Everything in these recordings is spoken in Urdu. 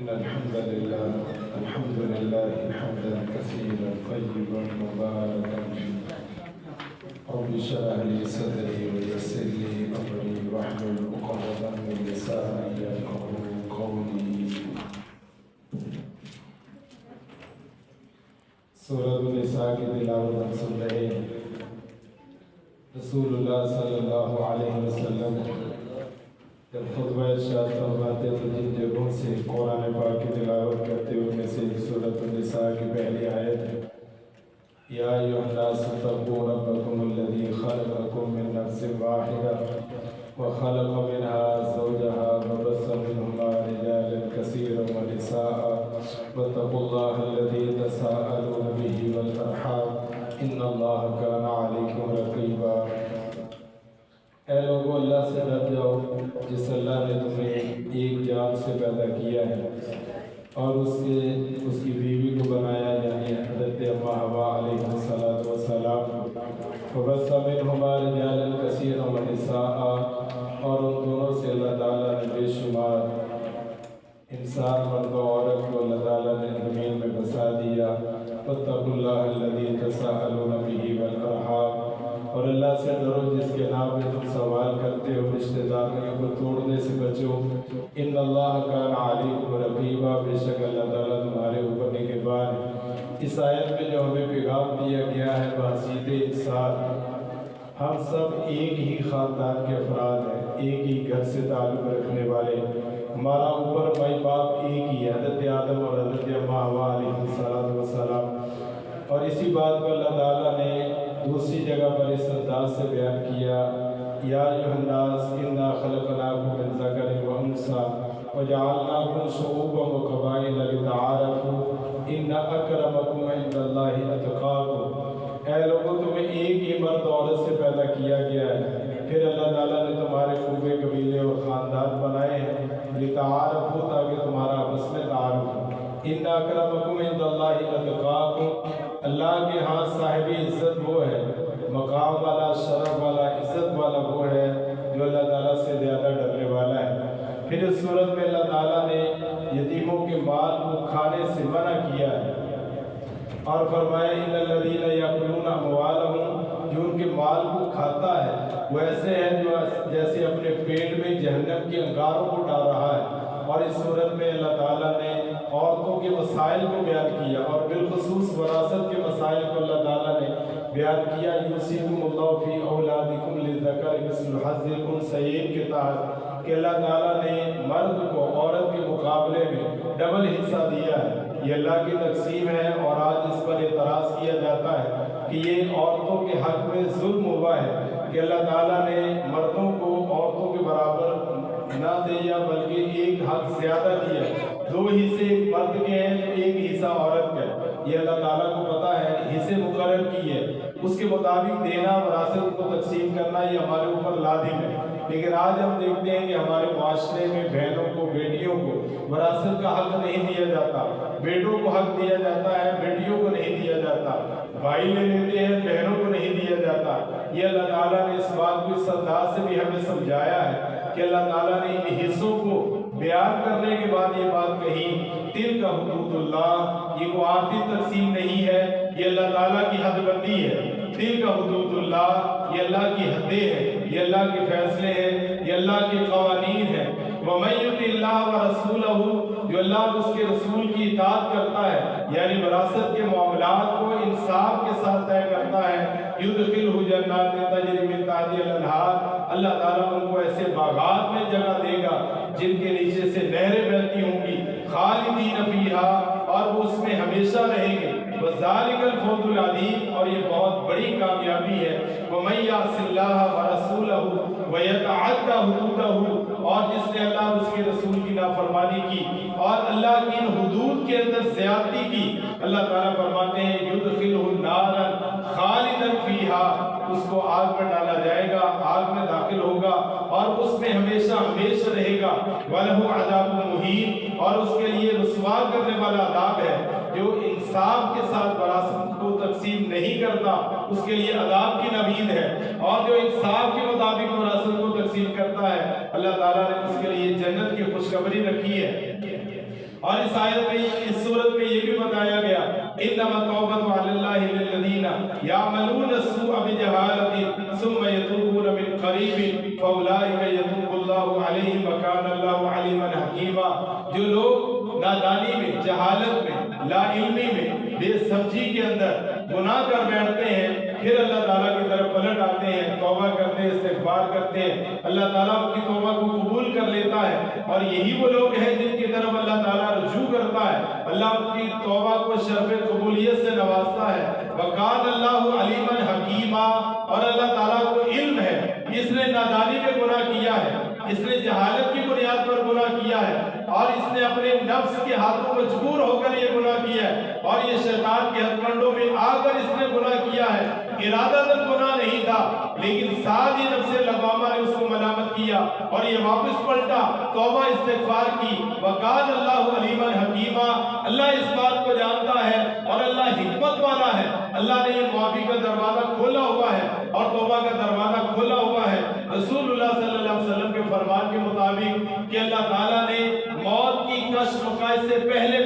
إن الحمد لله حمدا كثيرا طيبا مباركا فيه. رب اشرح لي صدري ويسر لي أمري واحلل عقدة من لساني يفقهوا قولي. سورۃ النساء کی تلاوت ہم سن رہے ہیں۔ رسول اللہ صلی اللہ علیہ وسلم جب خطبہ ارشاد فرماتے تو جن جگہوں سے قرآن پاک کی تلاوت کرتے ان میں سے سورۃ النساء کی پہلی آیت ہے، یا ایھا الناس اتقوا ربکم الذی خلقکم من نفس واحدہ وخلق منها زوجها وبث منهما رجالا كثيرا ونساء واتقوا الله الذي تساءلون به والأرحام ان اللہ كان عليكم رقيبا۔ اے لوگو، اللہ سے ڈر جاؤ جس اللہ نے تمہیں ایک جان سے پیدا کیا ہے اور اس کی بیوی کو بنایا، یعنی حضرت اماں حوا علیہ السلام، وبث منہما رجالا کثیرا ونساء، اور ان دونوں سے اللہ تعالیٰ نے بے شمار انسان مرد و عورت کو اللہ تعالیٰ نے زمین میں بسا دیا۔ واتقوا اللہ الذی تساءلون بہ والارحام، اور اللہ سے ڈرو جس کے نام میں تم سوال کرتے ہو، رشتہ داریوں کو توڑنے سے بچو۔ ان اللہ کان علیکم رقیبا، بے شک اللہ تعالیٰ تمہارے اوپر نگہبان ہے۔ اس آیت میں جو ہمیں پیغام دیا گیا ہے بحثیت انسان، ہم سب ایک ہی خاندان کے افراد ہیں، ایک ہی گھر سے تعلق رکھنے والے، ہمارا اوپر مائی باپ ایک ہی ہے، حضرت آدم اور حضرت اماں حوا علیہ السلام۔ اور اسی بات کو اللہ تعالیٰ نے دوسری جگہ پر اس انداز سے بیان کیا، یا ایھا الناس انا خلقناکم من ذکر و انثی وجعلناکم شعوبا وقبائل لتعارفوا ان اکرمکم عند اللہ اتقاکم۔ اے لوگوں، تمہیں ایک ہی مرد عورت سے پیدا کیا گیا ہے، پھر اللہ تعالیٰ نے تمہارے صوبے، قبیلے اور خاندان بنائے ہیں لتعارفوا، تاکہ تمہارا آپس میں تعارف ہو۔ ان اکرمکم عند اللہ اتقاکم، اللہ کے ہاں صاحب عزت وہ ہے، مقام والا، شرف والا، عزت والا وہ ہے جو اللہ تعالیٰ سے زیادہ ڈرنے والا ہے۔ پھر اس صورت میں اللہ تعالیٰ نے یتیموں کے مال کو کھانے سے منع کیا ہے اور فرمایا ان الذین یاکلون اموالہم، جو ان کے مال کو کھاتا ہے وہ ایسے ہے جو جیسے اپنے پیٹ میں جہنم کے انگاروں کو ڈال رہا ہے۔ اور اس صورت میں اللہ تعالیٰ نے عورتوں کے مسائل کو بیان کیا اور بالخصوص وراثت کے مسائل کو اللہ تعالیٰ نے بیان کیا۔ یوصیکم اللہ فی اولادکم للذکر مثل حظ الانثیین کے تحت، کہ اللہ تعالیٰ نے مرد کو عورت کے مقابلے میں ڈبل حصہ دیا ہے۔ یہ اللہ کی تقسیم ہے، اور آج اس پر اعتراض کیا جاتا ہے کہ یہ عورتوں کے حق میں ظلم ہوا ہے کہ اللہ تعالیٰ نے مردوں کو عورتوں کے برابر نہ دیا بلکہ ایک حق زیادہ دیا، دو حصے مرد کے ہیں تو ایک حصہ عورت کا ہے۔ یہ اللہ تعالیٰ کو پتا ہے، حصے مقرر کی ہے، اس کے مطابق دینا، وراثت کو تقسیم کرنا یہ ہمارے اوپر لازم ہے۔ لیکن آج ہم دیکھتے ہیں کہ ہمارے معاشرے میں بہنوں کو، بیٹیوں کو وراثت کا حق نہیں دیا جاتا، بیٹوں کو حق دیا جاتا ہے، بیٹیوں کو نہیں دیا جاتا، بھائی لے لیتے ہیں، بہنوں کو نہیں دیا جاتا۔ یہ اللہ تعالیٰ نے اس بات کو اس انداز سے بھی ہمیں سمجھایا ہے کہ اللہ تعالیٰ نے ان حصوں کو بیان کرنے کے بعد یہ بات کہی، تلک حدود اللہ، یہ کوئی عارضی تقسیم نہیں ہے، یہ اللہ تعالیٰ کی حد بندی ہے۔ تلک حدود اللہ، یہ اللہ کی حدیں ہیں، یہ اللہ کے فیصلے ہیں، یہ اللہ کے قوانین ہیں۔ وَمَن يُطِعِ اللَّهَ وَرَسُولَهُ، جو اللہ اور اس کے رسول کی اطاعت کرتا ہے، یعنی وراثت کے معاملات کو انصاف کے ساتھ طے کرتا ہے، يُدْخِلْهُ جَنَّاتٍ تَجْرِی مِن تَحْتِہَا الْأَنْہَارُ، اللہ تعالیٰ ان کو ایسے باغات میں جگہ دے گا جن کے نیچے سے نہریں بہتی ہوں گی، خالدین فیہا، اور وہ اس میں ہمیشہ رہیں گے۔ وَذَلِكَ الْفَوْزُ الْعَظِیمُ، اور یہ بہت بڑی کامیابی ہے۔ وَمَن يَعْصِ اللَّهَ وَرَسُولَهُ وَيَتَعَدَّ حُدُودَهُ، اور جس نے اللہ اور اس کے رسول کی نافرمانی کی اور اللہ کی ان حدود کے اندر زیادتی کی، اللہ تعالیٰ فرماتے ہیں يُدْخِلْهُ نَارًا خَالِدًا فِيهَا، اس کو آگ میں ڈالا جائے گا، آگ میں داخل ہوگا اور اس میں ہمیشہ ہمیشہ رہے گا۔ وَلَهُ عَذَابٌ مُّهِینٌ، اور اس کے لیے رسوا کرنے والا عذاب ہے۔ جو انصاف کے ساتھ وراثت کو تقسیم نہیں کرتا اس کے لیے عذاب کی نوید ہے، اور جو انصاف کے مطابق وراثت کو تقسیم کرتا ہے اللہ تعالیٰ نے اس کے لیے جنت کی خوشخبری رکھی ہے۔ اور اس آیت میں اس صورت میں یہ بھی بتایا گیا انما توبۃ علی اللہ للذین یعملون السوء بجہالۃ ثم یتوبون من قریب فاولئک یتوب اللہ علیہم وکان اللہ علیما حکیما۔ جو لوگ نادانی میں، جہالت میں، لا علمی میں، بے سمجھی کے اندر گناہ کر بیٹھتے ہیں، پھر اللہ تعالیٰ کی طرف پلٹ آتے ہیں، توبہ کرتے ہیں، استغفار کرتے ہیں، اللہ تعالیٰ ان کی توبہ کو قبول کر لیتا ہے، اور یہی وہ لوگ ہیں جن کی طرف اللہ تعالیٰ رجوع کرتا ہے، اللہ ان کی توبہ کو شرف قبولیت سے نوازتا ہے۔ وَقَانَ اللَّهُ عَلِيمًا حَكِيمًا، اور اللہ تعالیٰ کو علم ہے، اس نے نادانی میں گناہ کیا ہے، اس نے جہالت کی بنیاد پر گناہ کیا ہے، اور اس نے اپنے نفس کے ہاتھوں مجبور ہو کر یہ گناہ کیا ہے، اور یہ شیطان کے ہتھ کنڈوں میں آ کر اس نے گناہ کیا ہے۔ ارادتاً گناہ نہیں تھا، لیکن ساتھ ہی نفس لوامہ نے اس کو ملامت کیا اور یہ واپس پلٹا، توبہ استغفار کی۔ وَقَانَ اللَّهُ عَلِيمًا حَكِيمًا، اللہ اس بات کو جانتا ہے اور اللہ حکمت والا ہے، اللہ نے یہ معافی کا دروازہ کھولا ہوا ہے اور توبہ کا دروازہ کھولا ہوا ہے۔ رسول اللہ صلی اللہ علیہ وسلم کے فرمان کے مطابق کہ اللہ تعالیٰ نے موت کی کشف مقاصد سے پہلے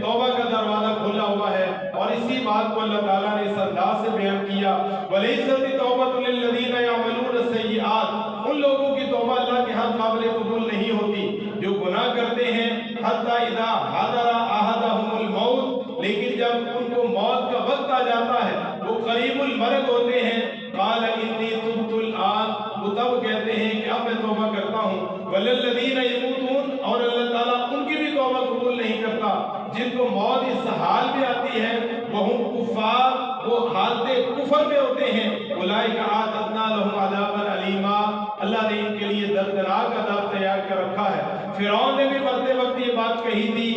توبہ کا دروازہ کھولا ہوا ہے، اور اسی بات کو اللہ تعالیٰ نے اس انداز سے بیان کیا وَلَيْسَتِ التَّوْبَةُ لِلَّذِينَ يَعْمَلُونَ السَّيِّئَاتِ، ان لوگوں کی توبہ اللہ کے ہاں قابل قبول نہیں ہوتی جو گناہ کرتے ہیں حَتَّى إِذَا حَضَرَ أَحَدَهُمُ الْمَوْتُ، لیکن جب ان کو موت کا وقت آ جاتا ہے، وہ قریب المرگ ہوتے ہیں، قَالَ إِنِّي تُبْتُ الْآنَ، وہ تب کہتے ہیں کہ اب میں توبہ کرتا ہوں۔ وَلَلَّذِينَ يَمُوتُونَ، اور اللہ تعالیٰ ان کی بھی توبہ قبول نہیں کرتا جن کو موت اس حال میں آتی ہے، وَهُمْ کفار، وہ حالت کفر میں ہوتے ہیں، اولئک اعتدنا لهم عذابا الیما، اللہ نے ان کے لیے دردناک عذاب تیار کر رکھا ہے۔ فرعون نے بھی مرتے وقت یہ بات کہی تھی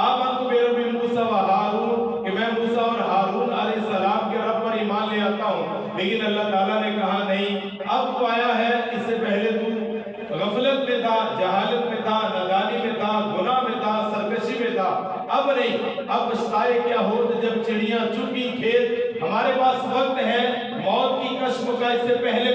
آمنت برب موسیٰ و ہارون، کہ میں موسیٰ اور ہارون علیہ السلام کے رب پر ایمان لے آتا ہوں، لیکن اللہ تعالیٰ نے کہا نہیں، اب تو آیا ہے، اس سے پہلے تو غفلت میں تھا، جہالت میں تھا، نادانی میں تھا، گناہ میں تھا، سرکشی میں تھا، اب نہیں، اب پچھتائے کیا ہوت جب چڑیاں چگی کھیت۔ ہمارے پاس وقت ہے موت کی کشف کا اس سے پہلے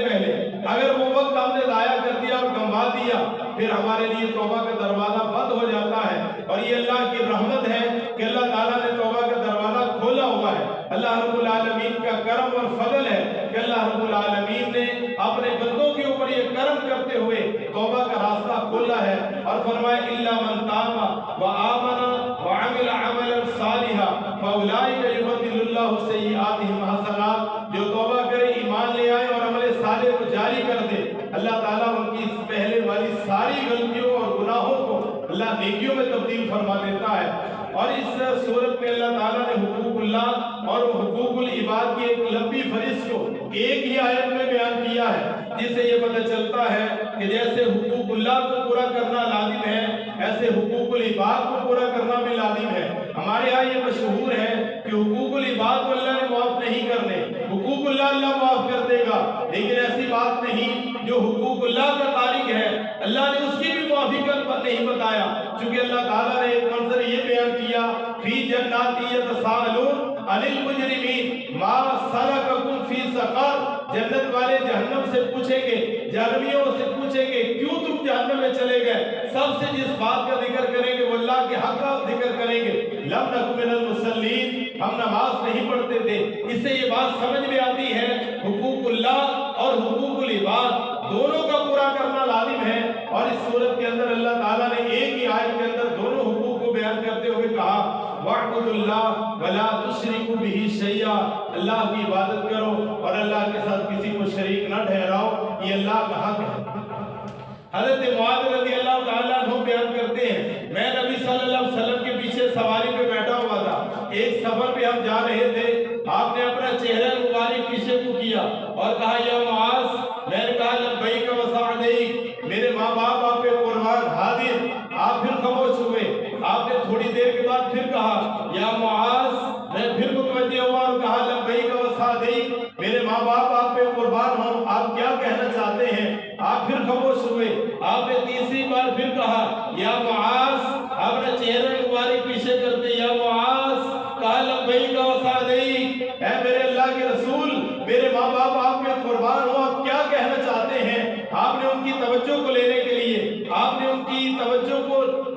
اگر وہ وقت ہم نے ضائع کر دیا اور گنوا دیا، پھر ہمارے لیے توبہ کا دروازہ بند ہو جاتا ہے، اور یہ اللہ کی رحمت ہے کہ اللہ تعالیٰ نے توبہ کا دروازہ کھولا ہوا ہے۔ اللہ رب العالمین کا کرم اور فضل ہے کہ اللہ رب العالمین نے اپنے بندوں کے اوپر یہ کرم کرتے ہوئے توبہ کا راستہ کھولا ہے، اور فرمایا الا من تاب وآمن وعمل عملا صالحا فاولئک یبدل اللہ سیئاتہم حسنات، جو توبہ کرے، ایمان لے آئے اور عمل صالح کو جاری کر دے، اللہ تعالیٰ ان کی اس پہلے والی ساری غلطیوں اور گناہوں کو اللہ نیکیوں میں تبدیل فرما دیتا ہے۔ اور اس صورت میں اللہ تعالیٰ نے حقوق اللہ اور حقوق العباد کی ایک لمبی فہرست کو ایک ہی آیت میں بیان کیا ہے، جس سے یہ پتہ چلتا ہے کہ جیسے حقوق اللہ کو پورا کرنا لازم ہے، ایسے حقوق العباد کو پورا کرنا بھی لازم ہے۔ ہمارے ہاں یہ مشہور ہے کہ حقوق العباد کو اللہ نے معاف نہیں کرنے، حقوق اللہ اللہ معاف کر دے گا، لیکن ایسی بات نہیں، جو حقوق اللہ کا تارک ہے اللہ نے اس کی بھی معافی کا نہیں بتایا، چونکہ اللہ تعالیٰ نے ایک منظر یہ بیان کیا فی جنات یتساءلون عن المجرمین ما سلککم فی سقر، جنت والے جہنم سے پوچھیں گے، جہنمیوں سے پوچھیں گے کیوں تم جہنم میں چلے گئے، سب سے جس بات کا ذکر کریں گے وہ اللہ کے حق کا ذکر کریں گے، لم نک من المصلین، ہم نماز نہیں پڑھتے تھے۔ اس سے یہ بات سمجھ میں آتی ہے حقوق اللہ اور حقوق العباد دونوں کا پورا کرنا لازم ہے، اور اس صورت کے اندر اللہ تعالیٰ نے ایک ہی آیت کے اندر دونوں حقوق کو بیان کرتے ہوئے کہا وَاعْبُدُوا اللَّهَ وَلَا تُشْرِكُوا بِهِ شَيْئًا، اللہ کی عبادت کرو اور اللہ کے ساتھ کسی کو شریک نہ ٹھہراؤ، یہ اللہ کا حق ہے۔ حضرت معاذ رضی اللہ تعالیٰ عنہ بیان کرتے ہیں میں نبی صلی اللہ علیہ وسلم کے پیچھے سواری پہ بیٹھا ہوا تھا، ایک سفر پہ ہم جا رہے تھے، آپ نے اپنا چہرہ مبارک پیچھے کو کیا اور کہا یا معاذ، میں نے کہا لبیک و سعدیک، میرے ماں باپ آپ پہ قربان حاضر، آپ پھر خاموش ہوئے، آپ نے تھوڑی دیر کے بعد پھر کہا یا معاذ، میں پھر متوجہ ہوا اور کہا لبیک و سعدیک، میرے ماں باپ آپ پہ قربان ہوں، آپ کیا کہنا چاہتے ہیں، آپ پھر خاموش ہوئے، آپ نے تیسری بار پھر کہا یا معاذ، اپنا چہرہ مبارک پیچھے کرتے یا معاذ، کہا لبیک و سعدیک، اے میرے اللہ کے رسول، میرے ماں باپ آپ پہ قربان ہوں، آپ کیا کہنا چاہتے ہیں۔ آپ نے ان کی توجہ کو لینے کے لیے، آپ نے ان کی توجہ کو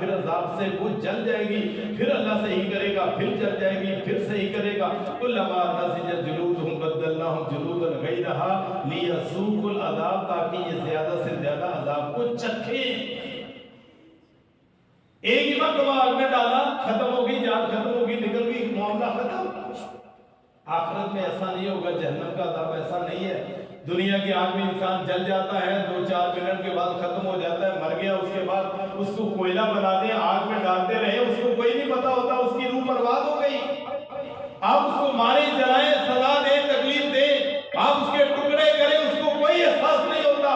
پھر عذاب سے وہ جل جائے گی، پھر اللہ صحیح کرے گا، پھر جل جائے گی، پھر صحیح کرے گا۔ کلما نضجت جلودہم بدلناہم جلودا غیرہا لیذوقوا العذاب، تاکہ یہ زیادہ سے زیادہ عذاب کو چکھیں۔ ایک ہی مرتبہ آگ میں ڈالا، ختم ہوگی، جان ختم ہوگی، نکل گئی، معاملہ ختم۔ آخرت میں ایسا نہیں ہوگا، جہنم کا عذاب ایسا نہیں ہے۔ دنیا کی آگ میں انسان جل جاتا ہے، 2-4 منٹ کے بعد ختم ہو جاتا ہے، مر گیا، اس کے بعد اس کو کوئلہ بنا دیں، آگ میں ڈالتے رہے، اس کو کوئی نہیں پتا ہوتا، اس کی روح برباد ہو گئی۔ آپ اس کو ماریں، جلائیں، سزا دیں، تکلیف دیں، آپ اس کے ٹکڑے کریں، اس کو کوئی احساس نہیں ہوتا،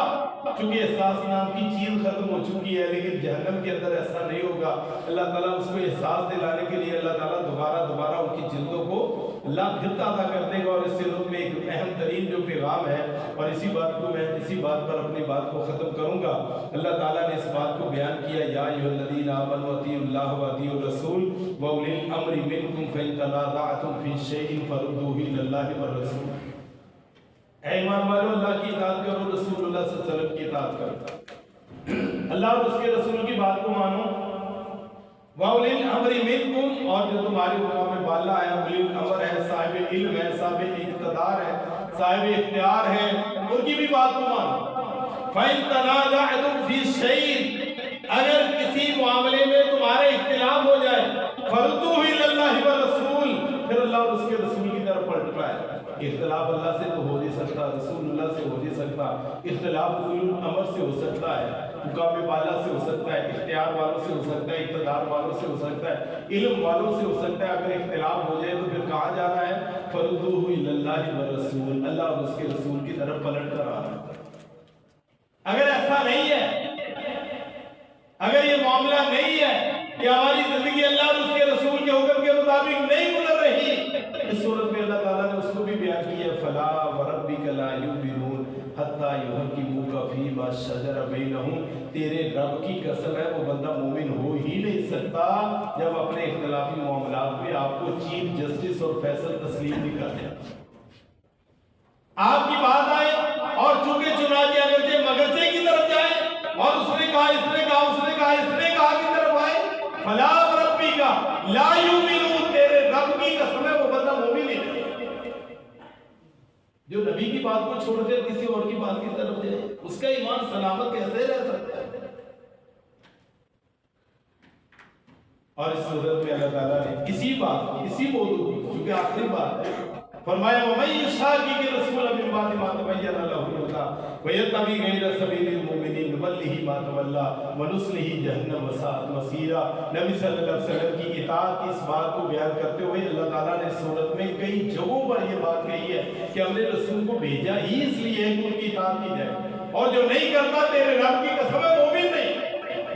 چونکہ احساس نام کی چیز ختم ہو چکی ہے۔ لیکن جہنم کے اندر ایسا نہیں ہوگا۔ اللہ تعالیٰ اس کو احساس دلانے کے لیے اللہ تعالیٰ دوبارہ ان کی جلدوں کو اللہ پھر تازہ کر دے گا۔ اور اس سے میں ایک اہم ترین جو پیغام ہے، اور اسی بات پر اپنی بات کو ختم کروں گا۔ اللہ تعالیٰ نے اس بات کو بیان کیا، یا ایھا الذین آمنوا اطیعوا اللہ واطیعوا الرسول واولی الامر منکم فإن تنازعتم فی شیء فردوہ الی اللہ والرسول۔ اے ایمان والو، اللہ کی اطاعت کرو، رسول اللہ صلی اللہ علیہ وسلم کی اطاعت کرو، اللہ اور اس کے رسول کی بات کو مانو۔ وَأُولِي الْأَمْرِ مِنْكُمْ، اور جو تمہاری امت میں بالا ہے، اولی الامر ہے، صاحب علم ہے، صاحب اقتدار ہے، صاحب اختیار ہے، ان کی بھی بات کو مانو۔ فَإِن تَنَازَعْتُمْ فِي شَيْءٍ، اگر کسی معاملے میں تمہارے اختلاف ہو جائے، فَرُدُّوهُ إِلَى اللَّهِ وَالرَّسُولِ، پھر اللہ اور اس کے رسول کی طرف پلٹ پائے۔ اختلاف اللہ سے تو ہو نہیں سکتا، رسول اللہ سے ہو نہیں سکتا، اختلاف اولی الامر سے ہو سکتا ہے، مقام بالا سے ہو سکتا ہے، اختیار والوں سے ہو سکتا ہے، اقتدار والوں سے ہو سکتا ہے، علم والوں سے ہو سکتا ہے۔ اگر اختلاف ہو جائے تو پھر کہاں جانا ہے؟ فردوہ الی اللہ والرسول، اللہ اور اس کے رسول کی طرف پلٹ کر آنا۔ اگر ایسا نہیں ہے، اگر یہ معاملہ نہیں ہے کہ ہماری زندگی اللہ اور اس کے رسول کے حکم کے مطابق نہیں گزر رہی، اس صورت میں اللہ تعالیٰ نے اس کو بھی بیان کیا، فلا وربک لا یؤمنون حتی یحکموک فیما شجر بینہم، تیرے رب کی قسم ہے وہ بندہ مومن ہو ہی نہیں سکتا جب اپنے اختلافی معاملات میں آپ کو چیف جسٹس اور فیصل تسلیم نہیں کر دیا۔ آپ کی بات آئے اور چونکہ چنانچہ اگرچہ مگرچہ کی طرف جائے اور اس نے کہا، اس نے کہا، اس نے کہا، اس نے کہا کی طرف آئے، فلا وربک لا یؤمنون، تیرے رب کی قسم ہے وہ بندہ مومن نہیں۔ جو نبی کی بات کو چھوڑ کر کسی اور کی بات کی طرف جائے، اس کا ایمان سلامت کیسے رہ سکتا ہے؟ اور اس صورت میں اللہ تعالیٰ نے اسی موضوع کو، چونکہ آخری بات ہے، فرمایا وَمَن يُشَاقِقِ الرَّسُولَ مِن بَعْدِ مَا تَبَيَّنَ لَهُ الْهُدَىٰ وَيَتَّبِعْ غَيْرَ سَبِيلِ الْمُؤْمِنِينَ نُوَلِّهِ مَا تَوَلَّىٰ وَنُصْلِهِ جَهَنَّمَ وَسَاءَتْ مَصِيرًا۔ نبی صلی اللہ علیہ وسلم کی اطاعت کی اس بات کو بیان کرتے ہوئے اللہ تعالیٰ نے سورت میں کئی جگہوں پر یہ بات کہی ہے کہ ہم نے رسول کو بھیجا ہی اس لیے ہے کہ ان کی اطاعت کی جائے، اور جو نہیں کرتا تیرے رب کی قسم ہے مومن نہیں۔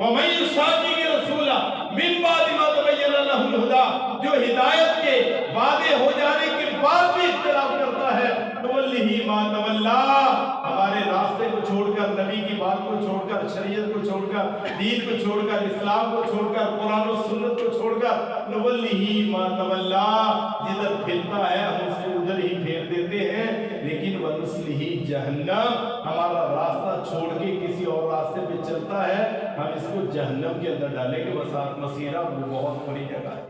وَمَن يُشَاقِقِ الرَّسُولَ مِن بَعْدِ مَا تَبَيَّنَ لَهُ الْهُدَىٰ، جو ہدایت کے وعدے ہو جانے کے بعد بھی اختلاف کرتا ہے، نُوَلِّهِ مَا تَوَلَّىٰ، ہمارے راستے کو چھوڑ کر، نبی کی بات کو چھوڑ کر، شریعت کو چھوڑ کر، دین کو چھوڑ کر، اسلام کو چھوڑ کر، قرآن و سنت کو چھوڑ کر، نُوَلِّهِ مَا تَوَلَّىٰ، جدھر پھرتا ہے ہم اس کو ادھر ہی پھیر دیتے ہیں۔ لیکن وَنُصْلِهِ جَهَنَّمَ، ہمارا راستہ چھوڑ کے کسی اور راستے پہ چلتا ہے، ہم اس کو جہنم کے اندر ڈالیں گے، وساعت مصیرہ، وہ بہت بری جگہ ہے،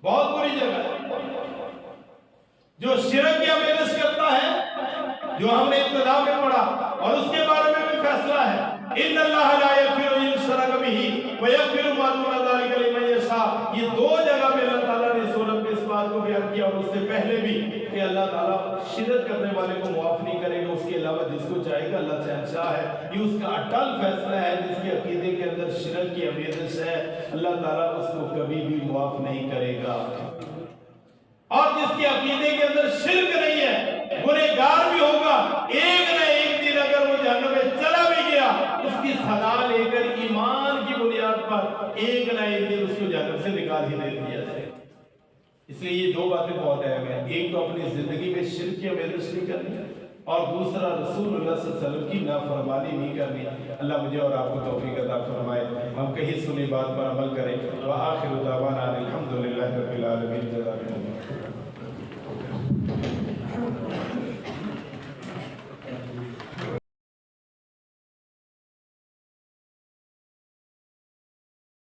بہت بری جگہ ہے۔ جو شرک کی آمیزش کرتا ہے، جو ہم نے ابتدا میں پڑھا اور اس کے بارے میں بھی فیصلہ ہے، ان اللہ لا یغفر ان یشرک بہ ویغفر ما دون ذلک لمن یشاء، یہ دو جگہ پہ اللہ تعالیٰ نے سورت میں اس بات کو بیان کیا، اور اس سے پہلے بھی کہ اللہ تعالیٰ شرک کرنے والے کو معاف نہیں کرے گا، اس کے علاوہ جس کو چاہے گا اللہ شہنشاہ ہے، یہ اس کا اٹل فیصلہ ہے۔ جس کے عقیدے کے اندر شرک کی آمیزش ہے، اللہ تعالیٰ اس کو کبھی بھی معاف نہیں کرے گا، اور جس کے عقیدے کے اندر شرک نہیں ہے، گنہگار بھی ہوگا، ایک نہ ایک دن اگر وہ جہنم میں چلا بھی گیا، اس کی سزا لے کر ایمان کی بنیاد پر ایک نہ ایک دن اس کو جہنم سے نکال ہی دے دیا جائے۔ اس لیے یہ دو باتیں بہت اہم ہیں، ایک تو اپنی زندگی میں شرک کی آمیزش نہیں کرنی، اور دوسرا رسول اللہ صلی اللہ علیہ وسلم کی نافرمانی نہیں کرنی۔ اللہ مجھے اور آپ کو توفیق عطا فرمائے، ہم کہیں سنی بات پر عمل کریں۔ وآخر دعوانا الحمدللہ رب العالمین۔